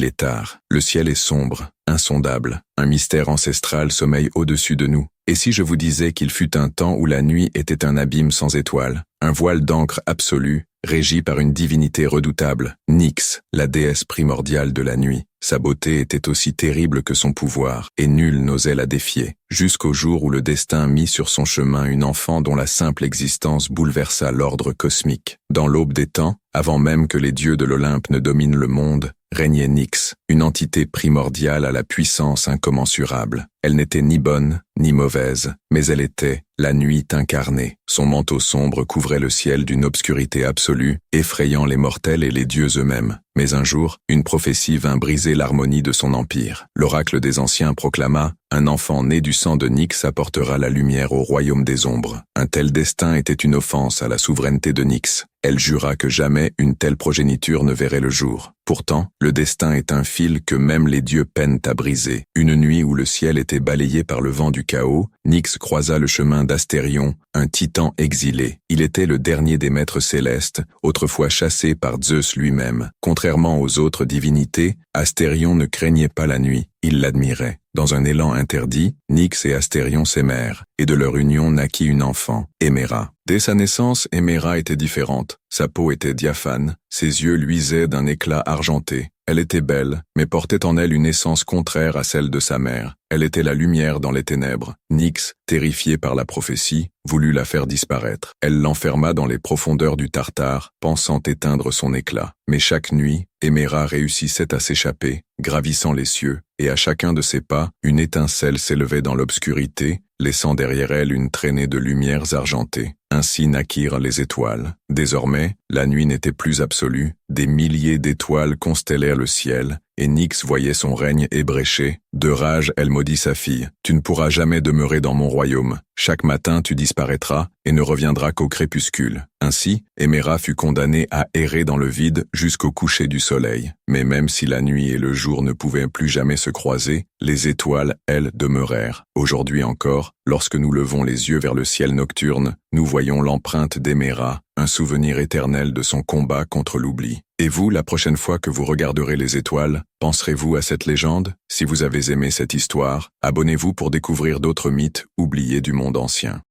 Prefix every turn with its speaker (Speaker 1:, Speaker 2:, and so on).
Speaker 1: Il est tard, le ciel est sombre, insondable, un mystère ancestral sommeille au-dessus de nous. Et si je vous disais qu'il fut un temps où la nuit était un abîme sans étoiles, un voile d'encre absolu, régi par une divinité redoutable, Nyx, la déesse primordiale de la nuit. Sa beauté était aussi terrible que son pouvoir, et nul n'osait la défier, jusqu'au jour où le destin mit sur son chemin une enfant dont la simple existence bouleversa l'ordre cosmique. Dans l'aube des temps, avant même que les dieux de l'Olympe ne dominent le monde, régnait Nyx, une entité primordiale à la puissance incommensurable. Elle n'était ni bonne, ni mauvaise, mais elle était la nuit incarnée. Son manteau sombre couvrait le ciel d'une obscurité absolue, effrayant les mortels et les dieux eux-mêmes. Mais un jour, une prophétie vint briser l'harmonie de son empire. L'oracle des anciens proclama « Un enfant né du sang de Nyx apportera la lumière au royaume des ombres ». Un tel destin était une offense à la souveraineté de Nyx. Elle jura que jamais une telle progéniture ne verrait le jour. Pourtant, le destin est un fil que même les dieux peinent à briser. Une nuit où le ciel était balayé par le vent du chaos, Nyx croisa le chemin d'Astérion, un titan exilé. Il était le dernier des maîtres célestes, autrefois chassé par Zeus lui-même. Contrairement aux autres divinités, Astérion ne craignait pas la nuit, il l'admirait. Dans un élan interdit, Nyx et Astérion s'aimèrent, et de leur union naquit une enfant, Héméra. Dès sa naissance, Héméra était différente. Sa peau était diaphane, ses yeux luisaient d'un éclat argenté. Elle était belle, mais portait en elle une essence contraire à celle de sa mère. Elle était la lumière dans les ténèbres. Nyx, terrifiée par la prophétie, voulut la faire disparaître. Elle l'enferma dans les profondeurs du Tartare, pensant éteindre son éclat. Mais chaque nuit, Héméra réussissait à s'échapper, gravissant les cieux, et à chacun de ses pas, une étincelle s'élevait dans l'obscurité, laissant derrière elle une traînée de lumières argentées. Ainsi naquirent les étoiles. Désormais, la nuit n'était plus absolue, des milliers d'étoiles constellèrent le ciel, et Nyx voyait son règne ébréché. De rage, elle maudit sa fille. « Tu ne pourras jamais demeurer dans mon royaume. Chaque matin tu disparaîtras, et ne reviendras qu'au crépuscule. » Ainsi, Héméra fut condamnée à errer dans le vide jusqu'au coucher du soleil. Mais même si la nuit et le jour ne pouvaient plus jamais se croiser, les étoiles, elles, demeurèrent. Aujourd'hui encore, lorsque nous levons les yeux vers le ciel nocturne, nous voyons l'empreinte d'Héméra, un souvenir éternel de son combat contre l'oubli. Et vous, la prochaine fois que vous regarderez les étoiles, penserez-vous à cette légende? Si vous avez aimé cette histoire, abonnez-vous pour découvrir d'autres mythes oubliés du monde ancien.